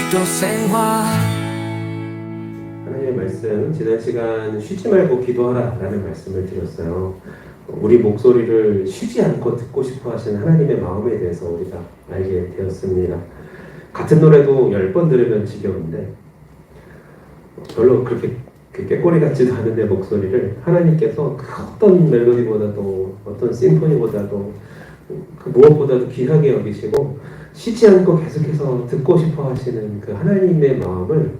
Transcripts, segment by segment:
기도 생활. 하나님의 말씀, 지난 시간 쉬지 말고 기도하라 라는 말씀을 드렸어요. 우리 목소리를 쉬지 않고 듣고 싶어 하시는 하나님의 마음에 대해서 우리가 알게 되었습니다. 같은 노래도 10번 들으면 지겨운데 별로 그렇게 꾀꼬리 같지도 않은 내 목소리를 하나님께서 그 어떤 멜로디보다도 어떤 심포니보다도 그 무엇보다도 귀하게 여기시고 쉬지 않고 계속해서 듣고 싶어 하시는 그 하나님의 마음을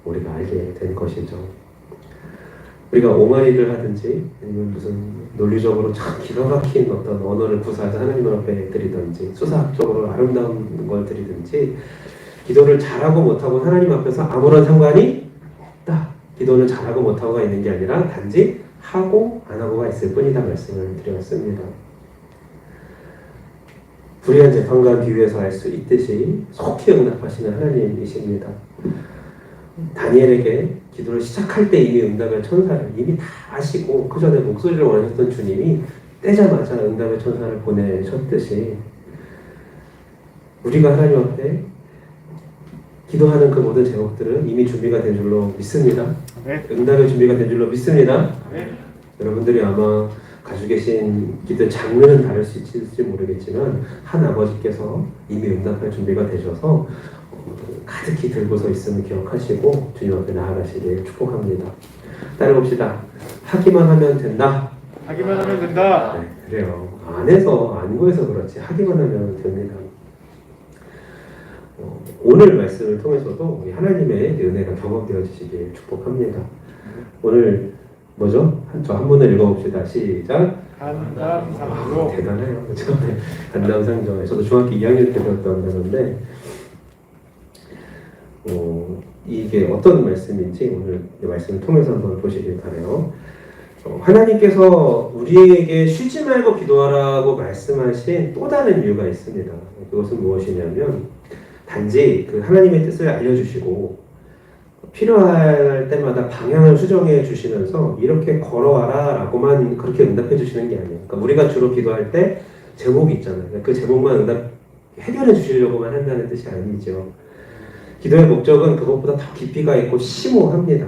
우리가 알게 된 것이죠. 우리가 옹알이를 하든지 아니면 무슨 논리적으로 참 기가 막힌 어떤 언어를 구사해서 하나님 앞에 드리든지 수사학적으로 아름다운 걸 드리든지 기도를 잘하고 못하고 하나님 앞에서 아무런 상관이 없다. 기도는 잘하고 못하고가 있는 게 아니라 단지 하고 안 하고가 있을 뿐이다 말씀을 드렸습니다. 불의한 재판관 비유에서 알 수 있듯이 속히 응답하시는 하나님이십니다. 다니엘에게 기도를 시작할 때 이미 응답의 천사를 이미 다 아시고 그 전에 목소리를 원하셨던 주님이 떼자마자 응답의 천사를 보내셨듯이 우리가 하나님 앞에 기도하는 그 모든 제목들은 이미 준비가 된 줄로 믿습니다. 네. 응답의 준비가 된 줄로 믿습니다. 네. 여러분들이 아마 가지고 계신 기도 장르는 다를 수 있을지 모르겠지만 한 아버지께서 이미 응답할 준비가 되셔서 가득히 들고서 있음을 기억하시고 주님 앞에 나아가시길 축복합니다. 따라봅시다. 하기만 하면 된다. 하기만 하면 된다. 네, 그래요. 안 구해서 그렇지 하기만 하면 됩니다. 오늘 말씀을 통해서도 우리 하나님의 은혜가 경험되어지시길 축복합니다. 오늘 뭐죠? 저 한 문을 읽어봅시다. 시작. 간담상조. 대단해요. 그렇죠? 간담상조. 저도 중학교 2학년 때 배웠던 단어인데 이게 어떤 말씀인지 오늘 이 말씀을 통해서 한번 보시길 바라요. 하나님께서 우리에게 쉬지 말고 기도하라고 말씀하신 또 다른 이유가 있습니다. 그것은 무엇이냐면 단지 그 하나님의 뜻을 알려주시고 필요할 때마다 방향을 수정해 주시면서 이렇게 걸어와라 라고만 그렇게 응답해 주시는 게 아니에요. 그러니까 우리가 주로 기도할 때 제목이 있잖아요. 그 제목만 해결해 주시려고만 한다는 뜻이 아니죠. 기도의 목적은 그것보다 더 깊이가 있고 심오합니다.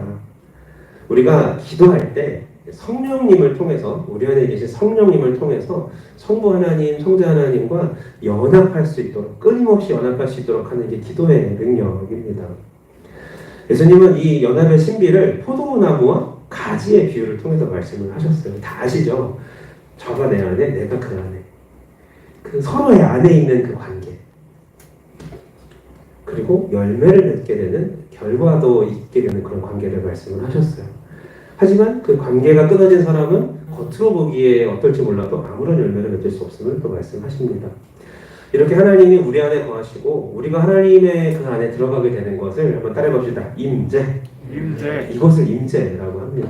우리가 기도할 때 성령님을 통해서 우리 안에 계신 성령님을 통해서 성부 하나님, 성자 하나님과 연합할 수 있도록 끊임없이 연합할 수 있도록 하는 게 기도의 능력입니다. 예수님은 이 연합의 신비를 포도나무와 가지의 비유를 통해서 말씀을 하셨어요. 다 아시죠? 저가 내 안에, 내가 그 안에. 그 서로의 안에 있는 그 관계. 그리고 열매를 맺게 되는 결과도 있게 되는 그런 관계를 말씀을 하셨어요. 하지만 그 관계가 끊어진 사람은 겉으로 보기에 어떨지 몰라도 아무런 열매를 맺을 수 없음을 또 말씀하십니다. 이렇게 하나님이 우리 안에 거하시고 우리가 하나님의 그 안에 들어가게 되는 것을 한번 따라해봅시다. 임재. 이것을 임재라고 합니다.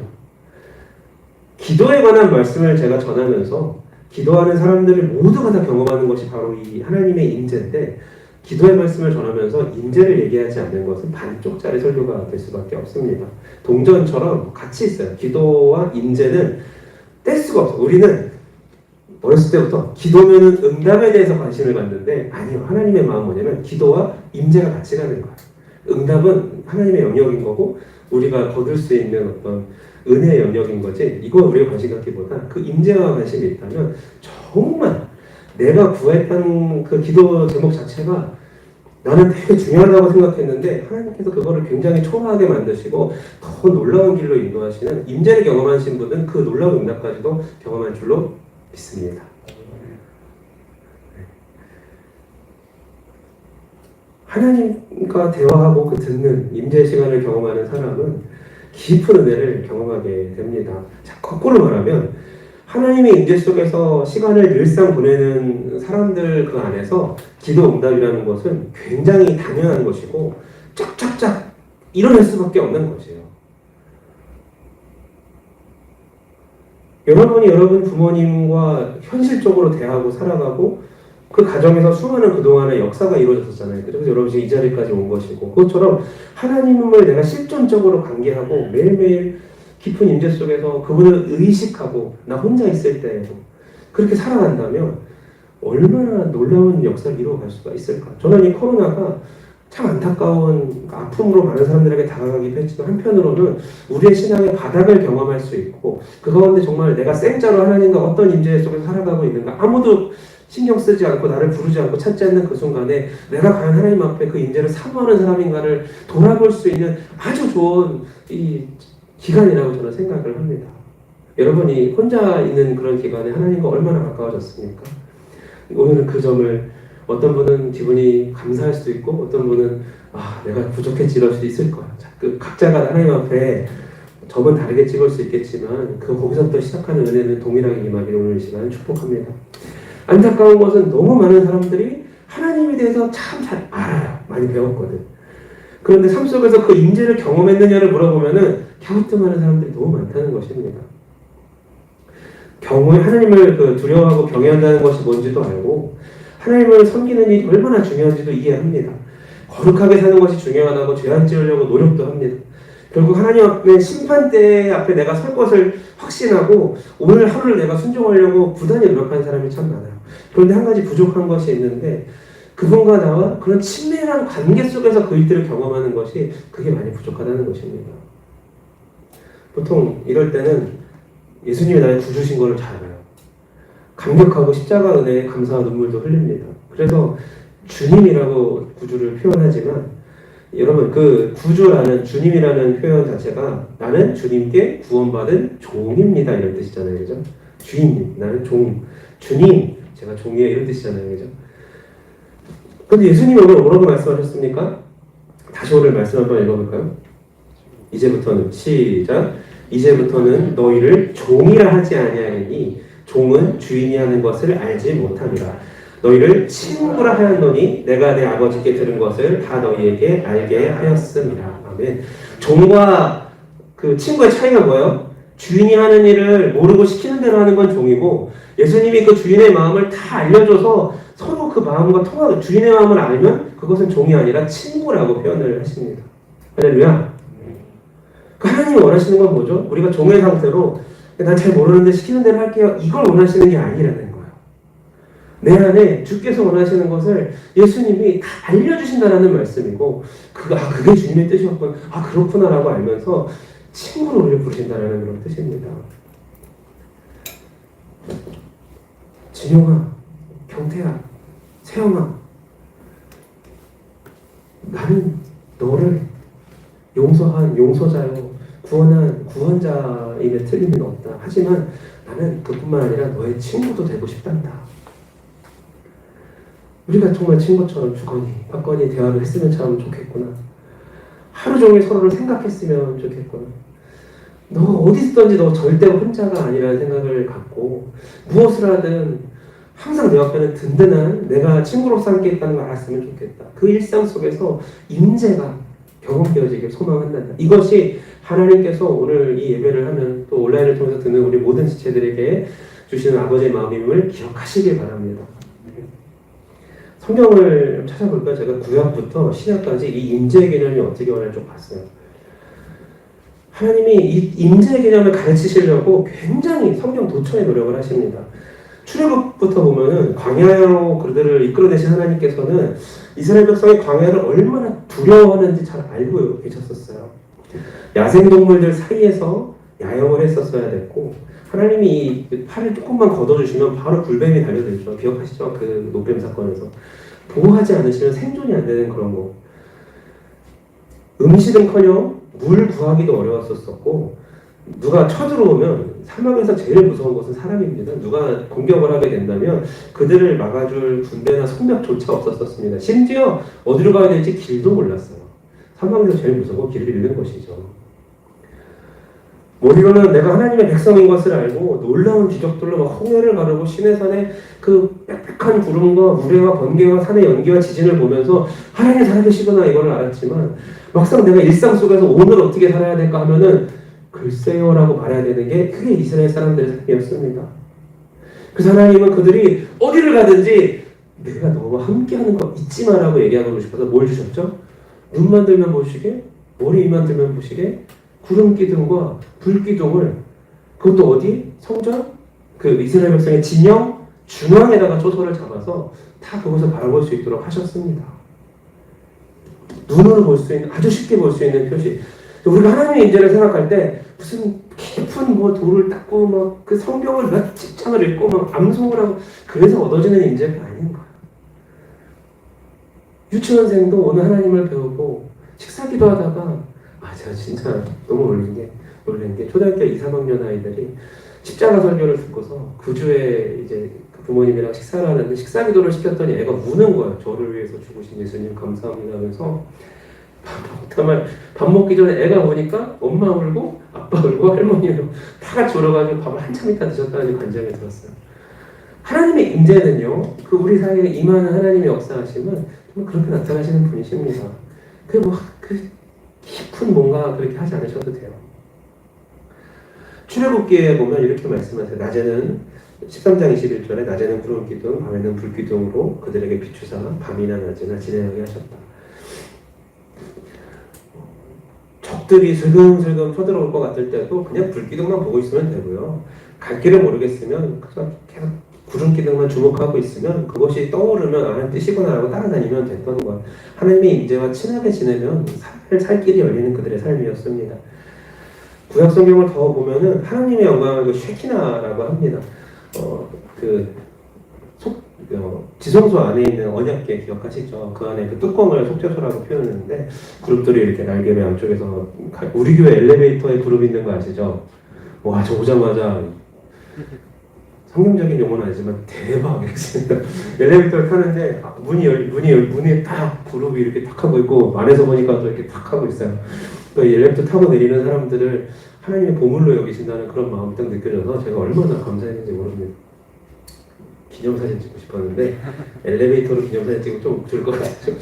기도에 관한 말씀을 제가 전하면서 기도하는 사람들을 모두가 다 경험하는 것이 바로 이 하나님의 임재인데 기도의 말씀을 전하면서 임재를 얘기하지 않는 것은 반쪽짜리 설교가 될 수밖에 없습니다. 동전처럼 같이 있어요. 기도와 임재는 뗄 수가 없어요. 우리는 어렸을 때부터 기도면은 응답에 대해서 관심을 갖는데 아니요. 하나님의 마음은 뭐냐면 기도와 임재가 같이 가는 거예요. 응답은 하나님의 영역인 거고 우리가 거둘 수 있는 어떤 은혜의 영역인 거지 이거 우리가 관심 갖기보다 그 임재와 관심이 있다면 정말 내가 구했던 그 기도 제목 자체가 나는 되게 중요하다고 생각했는데 하나님께서 그거를 굉장히 초라하게 만드시고 더 놀라운 길로 인도하시는 임재를 경험하신 분은 그 놀라운 응답까지도 경험할 줄로 믿습니다. 하나님과 대화하고 그 듣는 임재의 시간을 경험하는 사람은 깊은 은혜를 경험하게 됩니다. 자, 거꾸로 말하면 하나님의 임재 속에서 시간을 늘상 보내는 사람들 그 안에서 기도 응답이라는 것은 굉장히 당연한 것이고 쫙쫙쫙 일어날 수밖에 없는 것이에요. 여러분이 여러분 부모님과 현실적으로 대하고 살아가고 그 가정에서 수많은 그동안의 역사가 이루어졌었잖아요. 그래서 여러분이 이 자리까지 온 것이고 그것처럼 하나님을 내가 실존적으로 관계하고 매일매일 깊은 임재 속에서 그분을 의식하고 나 혼자 있을 때에도 그렇게 살아간다면 얼마나 놀라운 역사를 이루어갈 수가 있을까. 저는 이 코로나가 참 안타까운 아픔으로 많은 사람들에게 다가가기도 했지만 한편으로는 우리의 신앙의 바닥을 경험할 수 있고 그 가운데 정말 내가 생짜로 하나님과 어떤 임재 속에서 살아가고 있는가 아무도 신경 쓰지 않고 나를 부르지 않고 찾지 않는 그 순간에 내가 과연 하나님 앞에 그 임재를 사모하는 사람인가를 돌아볼 수 있는 아주 좋은 이 기간이라고 저는 생각을 합니다. 여러분이 혼자 있는 그런 기간에 하나님과 얼마나 가까워졌습니까? 오늘은 그 점을 어떤 분은 기분이 감사할 수도 있고 어떤 분은 내가 부족했지 이럴 수도 있을 거야. 그 각자가 하나님 앞에 점은 다르게 찍을 수 있겠지만 거기서부터 시작하는 은혜는 동일하게 임하기를 오늘 이 시간을 축복합니다. 안타까운 것은 너무 많은 사람들이 하나님에 대해서 참 잘 알아요. 많이 배웠거든. 그런데 삶 속에서 그 임재를 경험했느냐를 물어보면은 갸우뚱하는 사람들이 너무 많다는 것입니다. 경우에 하나님을 두려워하고 경외한다는 것이 뭔지도 알고 하나님을 섬기는 일이 얼마나 중요한지도 이해합니다. 거룩하게 사는 것이 중요하다고 죄 안 지으려고 노력도 합니다. 결국 하나님 앞에 심판대 앞에 내가 설 것을 확신하고 오늘 하루를 내가 순종하려고 부단히 노력하는 사람이 참 많아요. 그런데 한 가지 부족한 것이 있는데 그분과 나와 그런 친밀한 관계 속에서 그 일들을 경험하는 것이 그게 많이 부족하다는 것입니다. 보통 이럴 때는 예수님이 나의 구주신 것을 잘 알아요. 감격하고 십자가 은혜에 감사와 눈물도 흘립니다. 그래서 주님이라고 구주를 표현하지만 여러분 그 구주라는 주님이라는 표현 자체가 나는 주님께 구원받은 종입니다 이런 뜻이잖아요. 그죠? 주인님 나는 종 주님 제가 종이에요 이런 뜻이잖아요. 그죠? 그런데 예수님이 오늘 뭐라고 말씀하셨습니까? 다시 오늘 말씀 한번 읽어볼까요? 이제부터는 시작 이제부터는 너희를 종이라 하지 아니하리니 종은 주인이 하는 것을 알지 못함이라. 너희를 친구라 하였노니 내가 내 아버지께 들은 것을 다 너희에게 알게 하였습니다. 아멘. 종과 그 친구의 차이가 뭐예요? 주인이 하는 일을 모르고 시키는 대로 하는 건 종이고 예수님이 그 주인의 마음을 다 알려줘서 서로 그 마음과 통하고 주인의 마음을 알면 그것은 종이 아니라 친구라고 표현을 하십니다. 할렐루야. 하나님이 원하시는 건 뭐죠? 우리가 종의 상태로 난 잘 모르는데 시키는 대로 할게요. 이걸 원하시는 게 아니라는 거예요. 내 안에 주께서 원하시는 것을 예수님이 다 알려주신다는 말씀이고 그게 주님의 뜻이었군. 그렇구나라고 알면서 친구로 우리를 부르신다는 그런 뜻입니다. 진용아, 경태야, 세영아 나는 너를 용서한 용서자요 구원한 구원자임에 틀림은 없다. 하지만 나는 그뿐만 아니라 너의 친구도 되고 싶단다. 우리가 정말 친구처럼 주거니 받거니 대화를 했으면 참 좋겠구나. 하루 종일 서로를 생각했으면 좋겠구나. 너 어디 있든지 너 절대로 혼자가 아니라는 생각을 갖고 무엇을 하든 항상 내 앞에는 든든한 내가 친구로서 함께 있다는 걸 알았으면 좋겠다. 그 일상 속에서 임재가 경험되어지길 소망한다. 이것이 하나님께서 오늘 이 예배를 하면 또 온라인을 통해서 듣는 우리 모든 지체들에게 주시는 아버지의 마음임을 기억하시길 바랍니다. 성경을 찾아볼까요? 제가 구약부터 신약까지 이 임재의 개념이 어떻게 오나 좀 봤어요. 하나님이 이 임재의 개념을 가르치시려고 굉장히 성경 도처에 노력을 하십니다. 출애굽부터 보면은 광야로 그들을 이끌어내신 하나님께서는 이스라엘 백성이 광야를 얼마나 두려워하는지 잘 알고 계셨었어요. 야생동물들 사이에서 야영을 했었어야 됐고 하나님이 이 팔을 조금만 걷어주시면 바로 굴뱀이 달려들죠. 기억하시죠? 그 노뱀 사건에서. 보호하지 않으시면 생존이 안 되는 그런 거. 음식은커녕 물 구하기도 어려웠었고 누가 쳐들어오면 사막에서 제일 무서운 것은 사람입니다. 누가 공격을 하게 된다면 그들을 막아줄 군대나 성벽조차 없었습니다. 심지어 어디로 가야 될지 길도 몰랐어요. 사막에서 제일 무서워 길을 잃는 것이죠. 이거는 내가 하나님의 백성인 것을 알고 놀라운 기적들로 막 홍해를 가르고 시내산의 그 빽빽한 구름과 우레와 번개와 산의 연기와 지진을 보면서 하나님이 살아계시구나 이걸 알았지만 막상 내가 일상 속에서 오늘 어떻게 살아야 될까 하면은 글쎄요라고 말해야 되는 게 그게 이스라엘 사람들의 삶이었습니다. 그래서 하나님은 그들이 어디를 가든지 내가 너와 함께하는 거 잊지 마라고 얘기하고 싶어서 뭘 주셨죠? 눈만 들면 보시게, 머리 위만 들면 보시게, 구름 기둥과 불 기둥을 그것도 어디? 성전? 그 이스라엘 백성의 진영 중앙에다가 초소를 잡아서 다 그것을 바라볼 수 있도록 하셨습니다. 눈으로 볼 수 있는, 아주 쉽게 볼 수 있는 표시. 우리가 하나님의 인재를 생각할 때 무슨 깊은 뭐 돌을 닦고 막 그 성경을 몇십 장을 읽고 막 암송을 하고 그래서 얻어지는 인재가 아닌 거야. 유치원생도 오늘 하나님을 배우고 식사기도 하다가 제가 진짜 너무 놀란 게 초등학교 2, 3학년 아이들이 십자가 설교를 듣고서 구주에 이제 부모님이랑 식사를 하는데 식사기도를 시켰더니 애가 우는 거야. 저를 위해서 죽으신 예수님 감사합니다 하면서 정말 밥 먹기 전에 애가 오니까 엄마 울고 아빠 울고 할머니 울고 다 같이 울어가지고 밥을 한참 있다 드셨다는 관점이 들었어요. 하나님의 임재는요, 그 우리 사이에 임하는 하나님의 역사하심은 정말 그렇게 나타나시는 분이십니다. 그 깊은 뭔가 그렇게 하지 않으셔도 돼요. 출애굽기에 보면 이렇게 말씀하세요. 낮에는 13장 21절에 낮에는 구름 기둥, 밤에는 불 기둥으로 그들에게 비추사 밤이나 낮이나 지내게 하셨다. 적들이 슬금슬금 쳐들어올 것 같을 때도 그냥 불기둥만 보고 있으면 되고요. 갈 길을 모르겠으면 계속 구름기둥만 주목하고 있으면 그것이 떠오르면 하나님 뜻이구나 하고 따라다니면 됐던 것. 하나님의 임재와 친하게 지내면 살 길이 열리는 그들의 삶이었습니다. 구약 성경을 더 보면은 하나님의 영광을 쉐키나라고 합니다. 지성소 안에 있는 언약궤 기억하시죠? 그 안에 그 뚜껑을 속죄소라고 표현했는데 그룹들이 이렇게 날개를 양쪽에서 우리 교회 엘리베이터에 그룹 있는 거 아시죠? 와, 저 오자마자 성경적인 용어는 아니지만 대박 이랬습니다. 엘리베이터를 타는데 문이 딱 그룹이 이렇게 탁 하고 있고 안에서 보니까 또 이렇게 탁 하고 있어요. 또 엘리베이터 타고 내리는 사람들을 하나님의 보물로 여기신다는 그런 마음이 딱 느껴져서 제가 얼마나 감사했는지 모릅니다. 기념사진 찍고 싶었는데 엘리베이터로 기념사진 찍으면 좀 줄 것 같아요.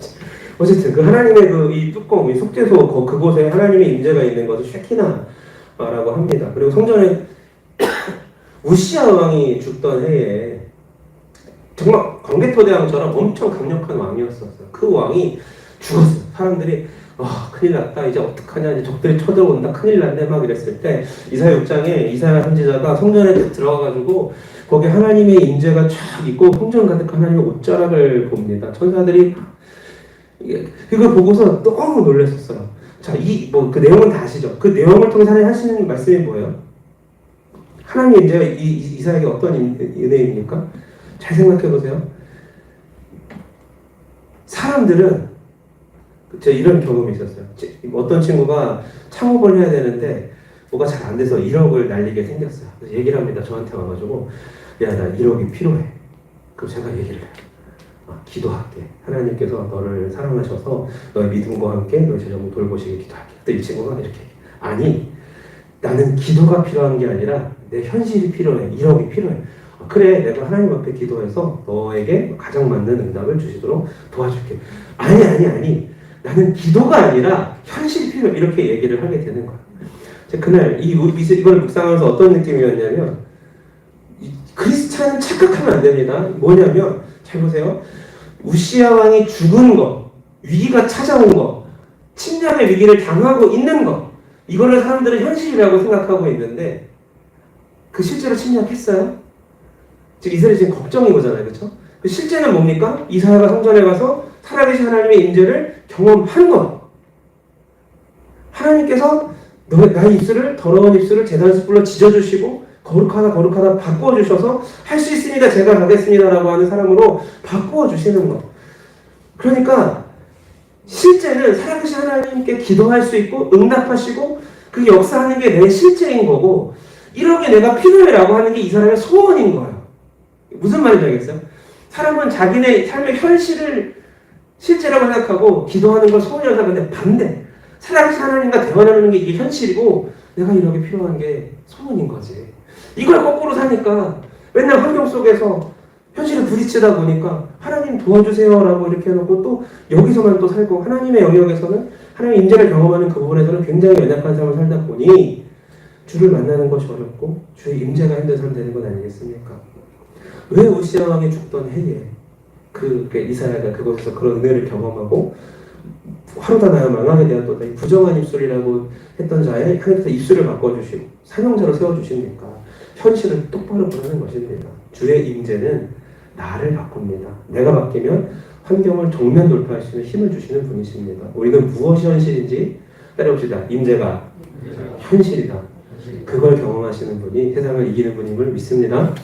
어쨌든 그 하나님의 이 뚜껑, 이 속죄소 그곳에 하나님의 임재가 있는 것을 쉐키나라고 합니다. 그리고 성전에 우시야 왕이 죽던 해에 정말 광개토대왕처럼 엄청 강력한 왕이었었어요. 그 왕이 죽었어요. 사람들이 큰일 났다. 이제 어떡하냐. 이제 적들이 쳐들어온다. 큰일 났네. 막 이랬을 때 이사야 6장에 이사야 선지자가 성전에 딱 들어가가지고 거기 하나님의 임재가 쫙 있고 성전 가득한 하나님의 옷자락을 봅니다. 천사들이 이걸 보고서 너무 놀랐었어요. 자, 그 내용은 다 아시죠? 그 내용을 통해서 하나님 하시는 말씀이 뭐예요? 하나님의 임재가 이사야에게 어떤 은혜입니까? 잘 생각해 보세요. 사람들은 제가 이런 경험이 있었어요. 어떤 친구가 창업을 해야 되는데 뭐가 잘 안 돼서 1억을 날리게 생겼어요. 그래서 얘기를 합니다. 저한테 와가지고 야, 나 1억이 필요해. 그럼 제가 얘기를 해요. 기도할게. 하나님께서 너를 사랑하셔서 너의 믿음과 함께 너의 재정을 돌보시길 기도할게. 그때 이 친구가 이렇게 아니 나는 기도가 필요한 게 아니라 내 현실이 필요해. 1억이 필요해. 그래, 내가 하나님 앞에 기도해서 너에게 가장 맞는 응답을 주시도록 도와줄게. 아니. 나는 기도가 아니라 현실이 필요해. 이렇게 얘기를 하게 되는 거야. 그날 이걸 묵상하면서 어떤 느낌이었냐면 크리스찬은 착각하면 안 됩니다. 뭐냐면 잘 보세요. 우시야 왕이 죽은 거, 위기가 찾아온 거, 침략의 위기를 당하고 있는 거, 이거를 사람들은 현실이라고 생각하고 있는데 그 실제로 침략했어요? 지금 이스라엘이 지금 걱정인 거잖아요. 그렇죠? 실제는 뭡니까? 이사야가 성전에 가서 살아계신 하나님의 임재를 경험한 것. 하나님께서 나의 입술을 더러운 입술을 제단스불로 지져주시고 거룩하다 바꿔주셔서 할 수 있습니다. 제가 가겠습니다라고 하는 사람으로 바꿔주시는 것. 그러니까 실제는 살아계신 하나님께 기도할 수 있고 응답하시고 그 역사하는 게 내 실제인 거고 1억이 내가 필요해라고 하는 게 이 사람의 소원인 거예요. 무슨 말인지 알겠어요? 사람은 자기네 삶의 현실을 실제라고 생각하고 기도하는 걸 소원이라고 생각하는데 반대. 살아계신 하나님과 대화하는 게 이게 현실이고 내가 1억이 필요한 게 소원인 거지. 이걸 거꾸로 사니까 맨날 환경 속에서 현실에 부딪히다 보니까 하나님 도와주세요라고 이렇게 해놓고 또 여기서만 또 살고 하나님의 영역에서는 하나님의 임재를 경험하는 그 부분에서는 굉장히 연약한 삶을 살다 보니 주를 만나는 것이 어렵고 주의 임재가 힘든 삶 되는 건 아니겠습니까? 왜 우시야 왕이 죽던 해에 이사야가 그곳에서 그런 은혜를 경험하고 하루다 나야 망하게 되었도다 부정한 입술이라고 했던 자의 하나님께서 입술을 바꿔주시고 사명자로 세워주십니까? 현실을 똑바로 보는 것입니다. 주의 임재는 나를 바꿉니다. 내가 바뀌면 환경을 정면 돌파할 수 있는 힘을 주시는 분이십니다. 우리는 무엇이 현실인지 따라봅시다. 임재가 현실이다. 그걸 경험하시는 분이 세상을 이기는 분임을 믿습니다.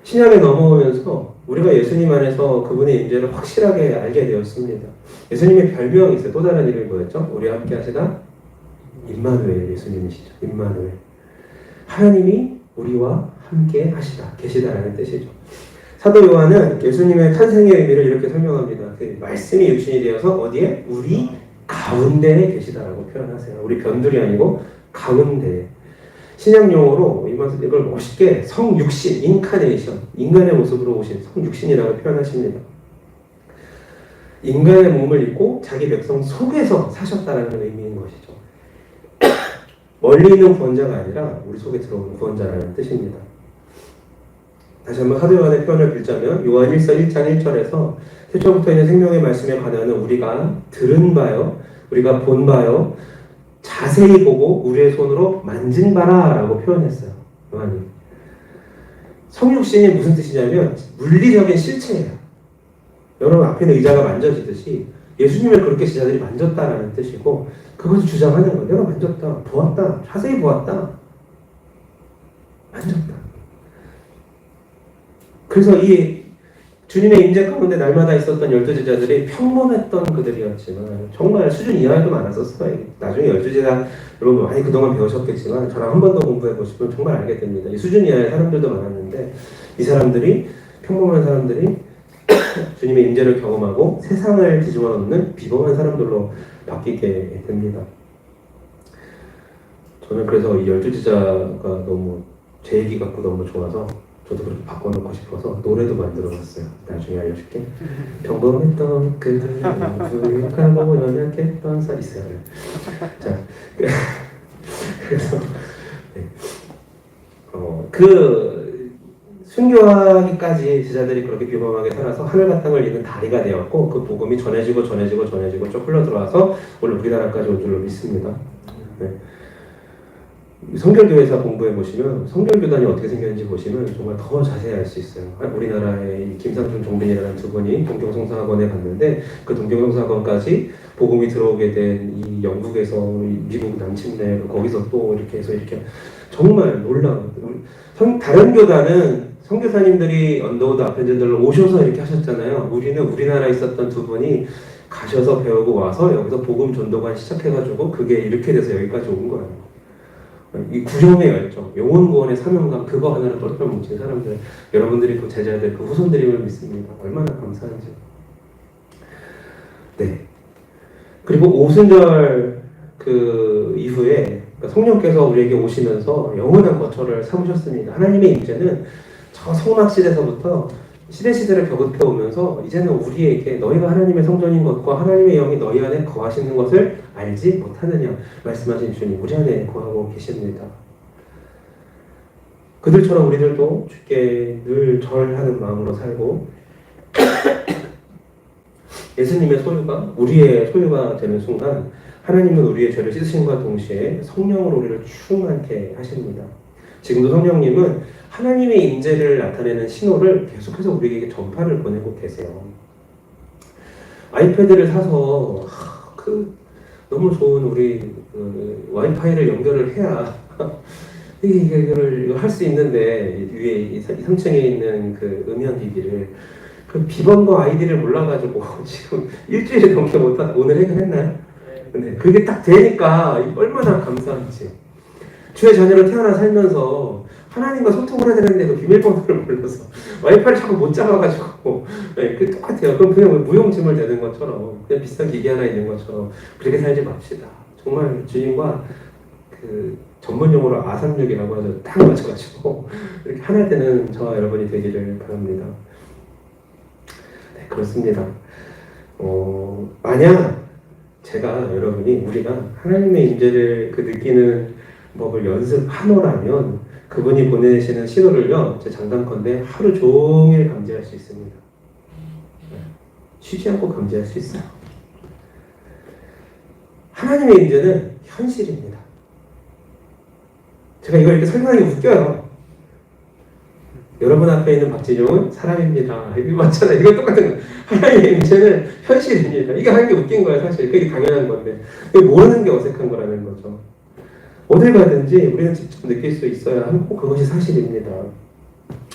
신약에 넘어오면서 우리가 예수님 안에서 그분의 임재를 확실하게 알게 되었습니다. 예수님의 별명이 있어요. 또 다른 이름이 뭐였죠? 우리와 함께 하시다? 임마누엘 예수님이시죠. 임마누엘. 하나님이 우리와 함께 하시다, 계시다라는 뜻이죠. 사도 요한은 예수님의 탄생의 의미를 이렇게 설명합니다. 그 말씀이 육신이 되어서 어디에? 우리 가운데에 계시다라고 표현하세요. 우리 변둘이 아니고 가운데. 신약 용어로 이걸 멋있게 성육신, 인카네이션, 인간의 모습으로 오신 성육신이라고 표현하십니다. 인간의 몸을 입고 자기 백성 속에서 사셨다라는 의미인 것이죠. 멀리 있는 구원자가 아니라 우리 속에 들어오는 구원자라는 뜻입니다. 다시 한번 사도 요한의 표현을 빌자면 요한 1서 1장 1절에서 태초부터 있는 생명의 말씀에 관하여는 우리가 들은 바요, 우리가 본 바요, 자세히 보고 우리의 손으로 만진 바라 라고 표현했어요. 요한이. 성육신이 무슨 뜻이냐면 물리적인 실체예요. 여러분 앞에 있는 의자가 만져지듯이 예수님을 그렇게 제자들이 만졌다라는 뜻이고 그것을 주장하는 거예요. 내가 만졌다, 보았다, 자세히 보았다, 만졌다. 그래서 이 주님의 임재 가운데 날마다 있었던 12제자들이 평범했던 그들이었지만 정말 수준 이하에도 많았었어요. 나중에 12제자 여러분 많이 그동안 배우셨겠지만 저랑 한 번 더 공부해 보시면 정말 알게 됩니다. 이 수준 이하의 사람들도 많았는데 이 사람들이 평범한 사람들이 주님의 임재를 경험하고 세상을 뒤집어 놓는 비범한 사람들로 바뀌게 됩니다. 저는 그래서 이 12제자가 너무 제 얘기 같고 너무 좋아서 저도 그렇게 바꿔놓고 싶어서 노래도 만들어봤어요. 나중에 알려줄게. 평범했던 그들 불가고 연약했던 살 있어요. 자, 그래서 네. 그 순교하기까지 제자들이 그렇게 비범하게 살아서 하늘과 땅을 잇는 다리가 되었고 그 복음이 전해지고 쭉 흘러 들어와서 오늘 우리나라까지 온 줄로 믿습니다. 네. 성결교회에서 공부해 보시면 성결교단이 어떻게 생겼는지 보시면 정말 더 자세히 알 수 있어요. 우리나라의 김상준 종빈이라는 두 분이 동경성사학원에 갔는데 그 동경성사학원까지 복음이 들어오게 된 이 영국에서 미국 남침내 거기서 또 이렇게 해서 이렇게 정말 놀라운 다른 교단은 선교사님들이 언더우드 아펜젤들로 오셔서 이렇게 하셨잖아요. 우리는 우리나라에 있었던 두 분이 가셔서 배우고 와서 여기서 복음 전도관 시작해가지고 그게 이렇게 돼서 여기까지 온 거예요. 이 구정의 열정, 영혼 구원의 사명감 그거 하나를 떨어져 뭉친 사람들, 여러분들이 그 제자들, 그 후손들임을 믿습니다. 얼마나 감사한지. 네. 그리고 오순절 그 이후에 성령께서 우리에게 오시면서 영원한 거처를 삼으셨습니다. 하나님의 임재는 저 성막시대에서부터 시대를 격up해 오면서 이제는 우리에게 너희가 하나님의 성전인 것과 하나님의 영이 너희 안에 거하시는 것을 알지 못하느냐 말씀하신 주님 우리 안에 거하고 계십니다. 그들처럼 우리들도 주께 늘 절하는 마음으로 살고 예수님의 소유가 우리의 소유가 되는 순간 하나님은 우리의 죄를 씻으심과 동시에 성령으로 우리를 충만케 하십니다. 지금도 성령님은 하나님의 임재를 나타내는 신호를 계속해서 우리에게 전파를 보내고 계세요. 아이패드를 사서 너무 좋은 우리 와이파이를 연결을 해야 이걸 할 수 있는데 위에 3층에 있는 그 음향기기를 그 비번과 아이디를 몰라가지고 지금 일주일이 넘게 못하 오늘 해결했나요? 근데 그게 딱 되니까 얼마나 감사한지. 주의 자녀로 태어나 살면서 하나님과 소통을 해야 되는데 그 비밀번호를 몰라서 와이파이를 자꾸 못 잡아가지고 네, 그 똑같아요. 그럼 그냥 무용지물 되는 것처럼 그냥 비싼 기기 하나 있는 것처럼 그렇게 살지 맙시다. 정말 주님과 그 전문 용어로 아삼육이라고 하죠. 딱 맞춰가지고 이렇게 하나 되는 저와 여러분이 되기를 바랍니다. 네, 그렇습니다. 만약 우리가 하나님의 임재를 느끼는 법을 연습하노라면 그분이 보내시는 신호를요, 제 장담컨대 하루 종일 감지할 수 있습니다. 쉬지 않고 감지할 수 있어요. 하나님의 임재는 현실입니다. 제가 이걸 이렇게 설명하기 웃겨요. 여러분 앞에 있는 박진용은 사람입니다. 이게 맞잖아. 이거 똑같은 거야. 하나님의 임재는 현실입니다. 이게 하는 게 웃긴 거야, 사실. 그게 당연한 건데. 모르는 게 어색한 거라는 거죠. 어딜 가든지 우리는 직접 느낄 수 있어야 하고 그것이 사실입니다.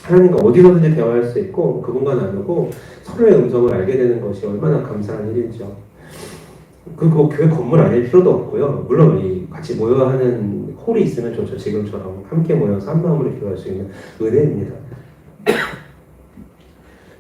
하나님과 어디서든지 대화할 수 있고 그분과 나누고 서로의 음성을 알게 되는 것이 얼마나 감사한 일인지요. 그거 교회 건물 아닐 필요도 없고요. 물론 이 같이 모여 하는 홀이 있으면 좋죠. 지금처럼 함께 모여서 한 마음으로 기도할 수 있는 은혜입니다.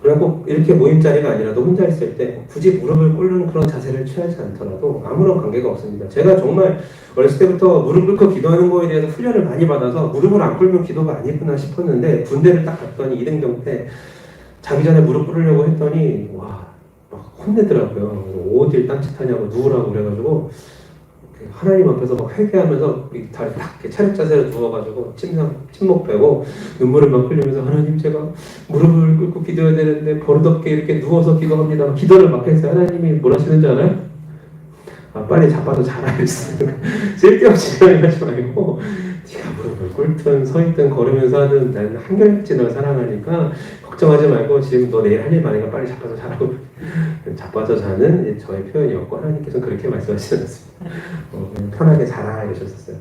그리고 꼭 이렇게 모임 자리가 아니라도 혼자 있을 때 굳이 무릎을 꿇는 그런 자세를 취하지 않더라도 아무런 관계가 없습니다. 제가 정말 어렸을 때부터 무릎 꿇고 기도하는 거에 대해서 훈련을 많이 받아서 무릎을 안 꿇으면 기도가 아니구나 싶었는데 군대를 딱 갔더니 이등병 때 자기 전에 무릎 꿇으려고 했더니 와 막 혼내더라고요. 어딜 딴짓하냐고 누우라고 그래가지고 하나님 앞에서 막 회개하면서 다리 딱 이렇게 차렷 자세로 누워가지고 침묵 빼고 눈물을 막 흘리면서 하나님 제가 무릎을 꿇고 기도해야 되는데 버릇없게 이렇게 누워서 기도합니다. 기도를 막 했어요. 하나님이 뭘 하시는지 알아요? 아, 빨리 자빠져 자라 했어요. 쓸데없이 하지 말고 네가 무릎을 꿇든 서있든 걸으면서 하든 나는 한결같이 사랑하니까 걱정하지 말고 지금 너 내일 할 일 많으니까 빨리 자빠져 자라고 자빠져 자는 저의 표현이었고 하나님께서는 그렇게 말씀하시지 않았습니다. 그냥 편하게 자라 이러셨었어요.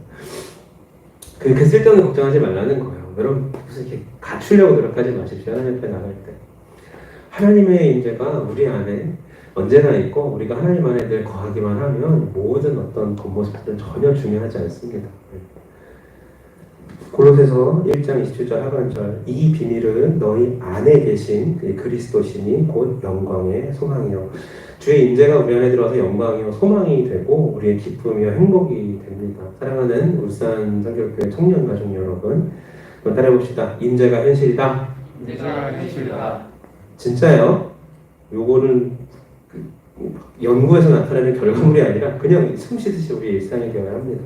그 쓸데없는 걱정하지 말라는 거예요. 여러분 무슨 이렇게 갖추려고 노력하지 마십시오. 하나님 앞에 나갈 때 하나님의 임재가 우리 안에 언제나 있고 우리가 하나님 안에 늘 거하기만 하면 모든 어떤 겉모습들은 전혀 중요하지 않습니다. 골로새서 1장 27절 하반절 이 비밀은 너희 안에 계신 그리스도시니 곧 영광의 소망이요 주의 임재가 우리 안에 들어와서 영광이요 소망이 되고 우리의 기쁨이요 행복이 됩니다. 사랑하는 울산 선교교회 청년 가족 여러분 한번 따라해봅시다. 임재가 현실이다. 임재가 현실이다. 진짜요? 요거는 연구에서 나타나는 결과물이 아니라 그냥 숨쉬듯이 우리 일상이 되어야 합니다.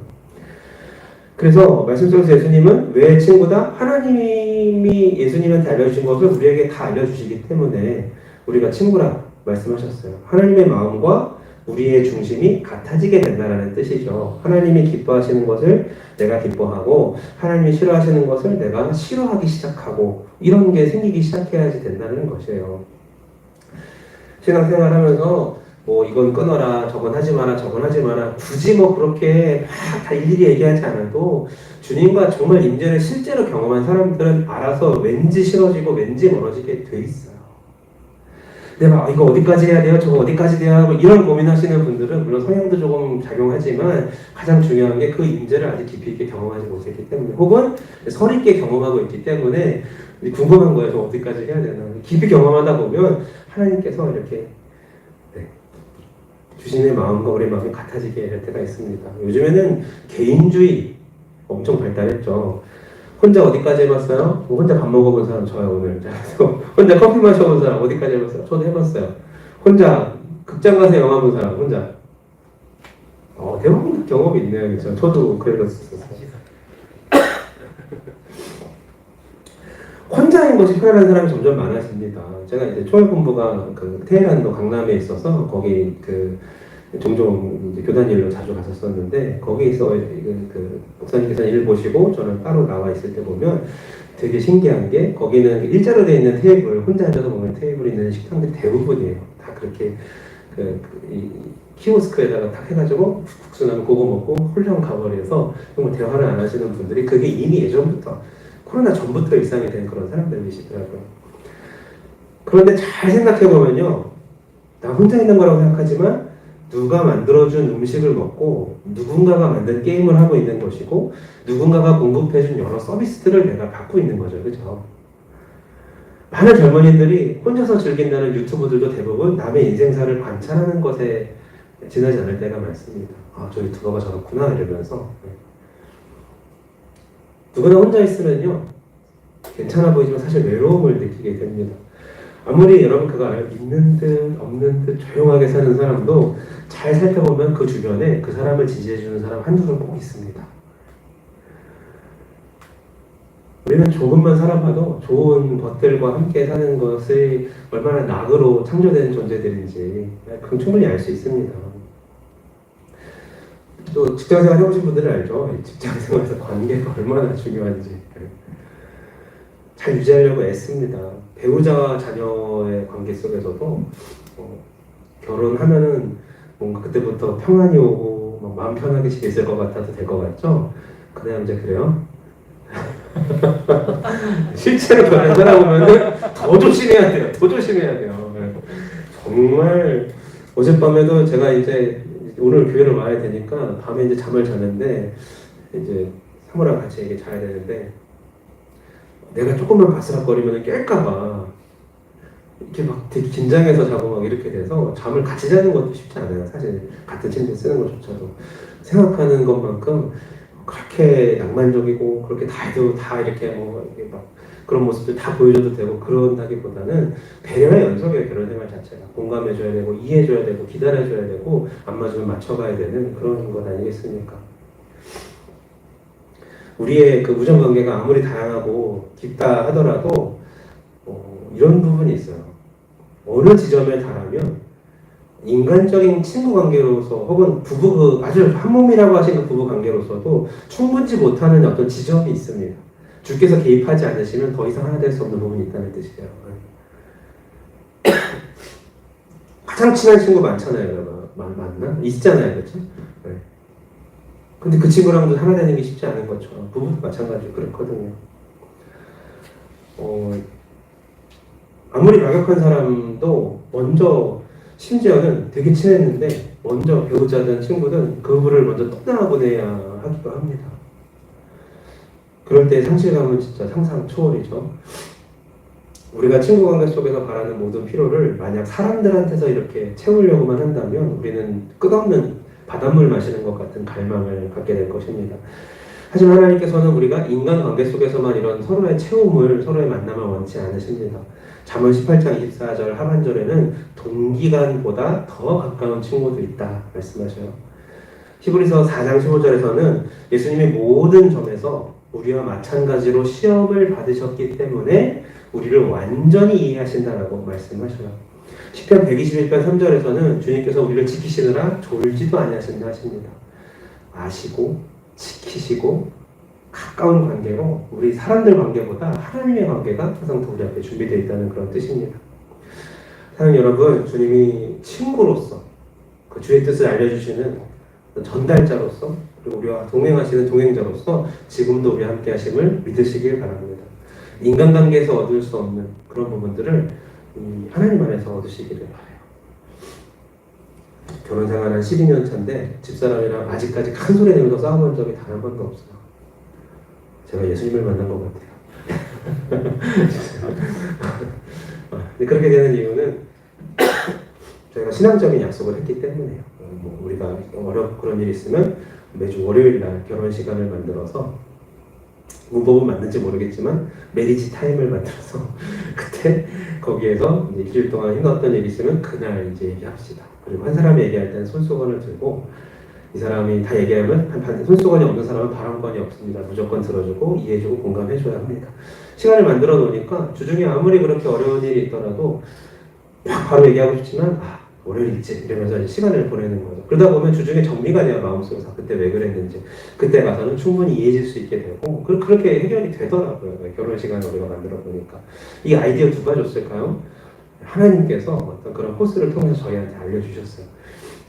그래서 말씀 속에서 예수님은 왜 친구다? 하나님이 예수님한테 알려주신 것을 우리에게 다 알려주시기 때문에 우리가 친구라 말씀하셨어요. 하나님의 마음과 우리의 중심이 같아지게 된다는 뜻이죠. 하나님이 기뻐하시는 것을 내가 기뻐하고 하나님이 싫어하시는 것을 내가 싫어하기 시작하고 이런 게 생기기 시작해야지 된다는 것이에요. 신앙생활 하면서 뭐 이건 끊어라, 저건 하지 마라, 저건 하지 마라 굳이 뭐 그렇게 막 다 일일이 얘기하지 않아도 주님과 정말 임재를 실제로 경험한 사람들은 알아서 왠지 싫어지고 왠지 멀어지게 돼 있어요. 근데 막 이거 어디까지 해야 돼요? 저거 어디까지 돼야 하고 이런 고민하시는 분들은 물론 성향도 조금 작용하지만 가장 중요한 게 그 임재를 아직 깊이 있게 경험하지 못했기 때문에 혹은 서있게 경험하고 있기 때문에 궁금한 거예요. 저 어디까지 해야 되나. 깊이 경험하다 보면 하나님께서 이렇게 주신의 마음과 우리의 마음이 같아지게 할 때가 있습니다. 요즘에는 개인주의 엄청 발달했죠. 혼자 어디까지 해봤어요? 혼자 밥 먹어본 사람 저요 오늘. 혼자 커피 마셔본 사람 어디까지 해봤어요? 저도 해봤어요. 혼자 극장 가서 영화 본 사람 혼자. 대부분 경험이 있네요. 그렇죠? 저도 그랬었어요. 혼자인 것이 편안한 사람이 점점 많아집니다. 제가 이제 초월본부가 그 테헤란도 강남에 있어서 거기 종종 이제 교단 일로 자주 갔었었는데 거기서 그 목사님께서 일 보시고 저는 따로 나와 있을 때 보면 되게 신기한 게 거기는 일자로 되어 있는 테이블 혼자 앉아서 먹는 테이블이 있는 식당들이 대부분이에요. 다 그렇게 이 키오스크에다가 딱 해가지고 국수 나면 그거 먹고 홀랑 가버려서 정말 대화를 안 하시는 분들이 그게 이미 예전부터 코로나 전부터 일상이 된 그런 사람들이시더라고요. 그런데 잘 생각해보면요. 나 혼자 있는 거라고 생각하지만 누가 만들어준 음식을 먹고 누군가가 만든 게임을 하고 있는 것이고 누군가가 공급해준 여러 서비스들을 내가 받고 있는 거죠. 그죠? 많은 젊은이들이 혼자서 즐긴다는 유튜브들도 대부분 남의 인생사를 관찰하는 것에 지나지 않을 때가 많습니다. 아, 저 유튜버가 저렇구나 이러면서 누구나 혼자 있으면요 괜찮아 보이지만 사실 외로움을 느끼게 됩니다. 아무리 여러분 그거 알아요? 있는 듯 없는 듯 조용하게 사는 사람도 잘 살펴보면 그 주변에 그 사람을 지지해주는 사람 한두 명 꼭 있습니다. 우리는 조금만 살아봐도 좋은 것들과 함께 사는 것이 얼마나 낙으로 창조된 존재들인지 그건 충분히 알 수 있습니다. 또 직장생활 해보신 분들은 알죠? 직장생활에서 관계가 얼마나 중요한지. 잘 유지하려고 애씁니다. 배우자와 자녀의 관계 속에서도 결혼하면은 뭔가 그때부터 평안이 오고 막 마음 편하게 지냈을 것 같아도 될 것 같죠? 그래 이제 그래요? 실제로 결혼 살아보면은 더 조심해야 돼요. 더 조심해야 돼요. 정말 어젯밤에도 제가 이제 오늘 교회를 와야 되니까 밤에 이제 잠을 잤는데 이제 사모랑 같이 이게 자야 되는데 내가 조금만 바스락거리면 깰까봐 이렇게 막 되게 긴장해서 자고 막 이렇게 돼서 잠을 같이 자는 것도 쉽지 않아요. 사실 같은 침대 쓰는 것조차도 생각하는 것만큼 그렇게 낭만적이고 그렇게 다 해도 다 이렇게 뭐 이렇게 막 그런 모습들 다 보여줘도 되고 그런다기보다는 배려의 연속이에요. 결혼 생활 자체가 공감해줘야 되고 이해해줘야 되고 기다려줘야 되고 안 맞으면 맞춰가야 되는 그런 것 아니겠습니까? 우리의 그 우정 관계가 아무리 다양하고 깊다 하더라도 이런 부분이 있어요. 어느 지점에 달하면 인간적인 친구 관계로서 혹은 부부 아주 한 몸이라고 하시는 부부 관계로서도 충분치 못하는 어떤 지점이 있습니다. 주께서 개입하지 않으시면 더 이상 하나 될 수 없는 부분이 있다는 뜻이에요. 가장 친한 친구 많잖아요. 맞나? 있잖아요. 그렇죠? 네. 근데 그 친구랑도 하나 되는 게 쉽지 않은 것처럼 부부도 마찬가지로 그렇거든요. 아무리 막역한 사람도 먼저 심지어는 되게 친했는데 먼저 배우자든 친구든 그분을 먼저 떠나보내야 하기도 합니다. 그럴 때 상실감은 진짜 상상 초월이죠. 우리가 친구 관계 속에서 바라는 모든 필요를 만약 사람들한테서 이렇게 채우려고만 한다면 우리는 끝없는 바닷물 마시는 것 같은 갈망을 갖게 될 것입니다. 하지만 하나님께서는 우리가 인간관계 속에서만 이런 서로의 채움을, 서로의 만남을 원치 않으십니다. 잠언 18장 24절 하반절에는 동기간보다 더 가까운 친구도 있다 말씀하셔요. 히브리서 4장 15절에서는 예수님이 모든 점에서 우리와 마찬가지로 시험을 받으셨기 때문에 우리를 완전히 이해하신다라고 말씀하셔요. 시편 121편 3절에서는 주님께서 우리를 지키시느라 졸지도 아니하신다 하십니다. 아시고 지키시고 가까운 관계로 우리 사람들 관계보다 하나님의 관계가 항상 더 우리 앞에 준비되어 있다는 그런 뜻입니다. 사랑하는 여러분, 주님이 친구로서 그 주의 뜻을 알려주시는 전달자로서 그리고 우리와 동행하시는 동행자로서 지금도 우리와 함께 하심을 믿으시길 바랍니다. 인간관계에서 얻을 수 없는 그런 부분들을 하나님 안에서 얻으시기를 바라요. 결혼 생활 한 12년 차인데 집사람이랑 아직까지 큰 소리 내면서 싸워본 적이 단 한 번도 없어요. 제가 예수님을 만난 것 같아요. 근데 그렇게 되는 이유는 저희가 신앙적인 약속을 했기 때문이에요. 우리가 어렵고 그런 일이 있으면 매주 월요일 날 결혼 시간을 만들어서 문법은 맞는지 모르겠지만 메리지 타임을 만들어서 그때 거기에서 이제 일주일 동안 힘들었던 일이 있으면 그날 이제 얘기합시다. 그리고 한 사람이 얘기할 때는 손수건을 들고 이 사람이 다 얘기하면 손수건이 없는 사람은 바람건이 없습니다. 무조건 들어주고 이해해주고 공감해줘야 합니다. 시간을 만들어 놓으니까 주중에 아무리 그렇게 어려운 일이 있더라도 바로 얘기하고 싶지만 월요일 있지 이러면서 이제 시간을 보내는 거죠. 그러다 보면 주중에 정리가 돼요. 마음속에서 그때 왜 그랬는지 그때 가서는 충분히 이해해줄 수 있게 되고 그렇게 해결이 되더라고요. 결혼 시간을 우리가 만들어 보니까 이 아이디어 누가 줬을까요? 하나님께서 어떤 그런 코스를 통해서 저희한테 알려주셨어요.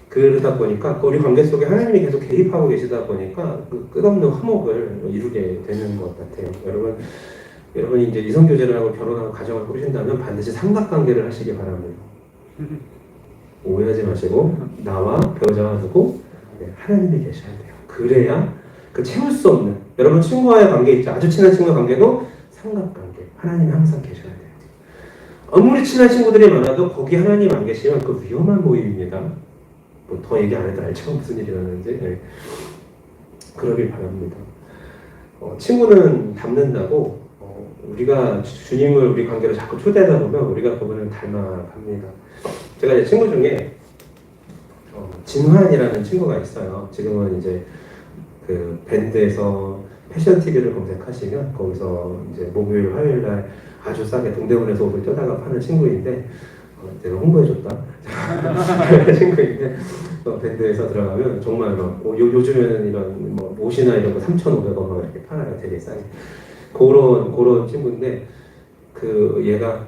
그러다 보니까 우리 관계 속에 하나님이 계속 개입하고 계시다 보니까 그 끝없는 화목을 이루게 되는 것 같아요. 여러분이 이제 이성교제를 하고 결혼하고 가정을 꾸리신다면 반드시 삼각관계를 하시기 바랍니다. 오해하지 마시고 나와 배우자와 누구? 하나님이 계셔야 돼요. 그래야 그 채울 수 없는 여러분 친구와의 관계 있죠. 아주 친한 친구의 관계도 삼각관계. 하나님이 항상 계셔야 돼요. 아무리 친한 친구들이 많아도 거기 하나님 안 계시면 그 위험한 모임입니다. 뭐 더 얘기 안 해도 알죠. 무슨 일이 일어나는지. 네. 그러길 바랍니다. 친구는 닮는다고 우리가 주님을 우리 관계로 자꾸 초대하다 보면 우리가 그분을 닮아갑니다. 제가 이제 친구 중에 진환이라는 친구가 있어요. 지금은 이제 그 밴드에서 패션 TV를 검색하시면 거기서 이제 목요일, 화요일 날 아주 싸게 동대문에서 옷을 쪄다가 파는 친구인데 제가 홍보해줬다. 친구인데 밴드에서 들어가면 정말 막 요즘에는 이런 옷이나 이런 거 3,500원 막 이렇게 팔아요. 되게 싸게. 그런 친구인데 얘가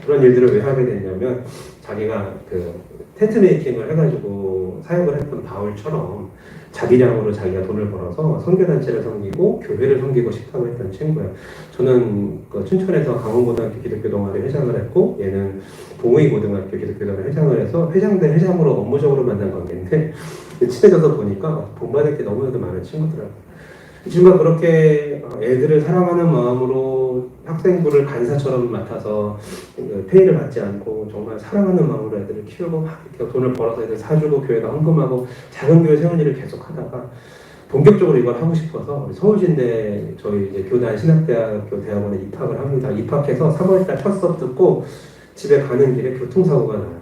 그런 일들을 왜 하게 됐냐면 자기가 그 텐트 메이킹을 해가지고 사역을 했던 바울처럼 자기량으로 자기가 돈을 벌어서 선교단체를 섬기고 교회를 섬기고 싶다고 했던 친구예요. 저는 그 춘천에서 강원고등학교 기독교 동아리 회장을 했고 얘는 봉의 고등학교 기독교 동아리 회장을 해서 회장 대 회장으로 업무적으로 만난 관계인데 친해져서 보니까 본받을 게 너무나도 많은 친구더라고요. 이 친구가 그렇게 애들을 사랑하는 마음으로 학생부를 간사처럼 맡아서 페이를 받지 않고 정말 사랑하는 마음으로 애들을 키우고 막 이렇게 돈을 벌어서 애들 사주고 교회가 헌금하고 작은 교회 세운 일을 계속 하다가 본격적으로 이걸 하고 싶어서 서울신대 저희 이제 교단 신학대학교 대학원에 입학을 합니다. 입학해서 3월달 첫 수업 듣고 집에 가는 길에 교통사고가 나요.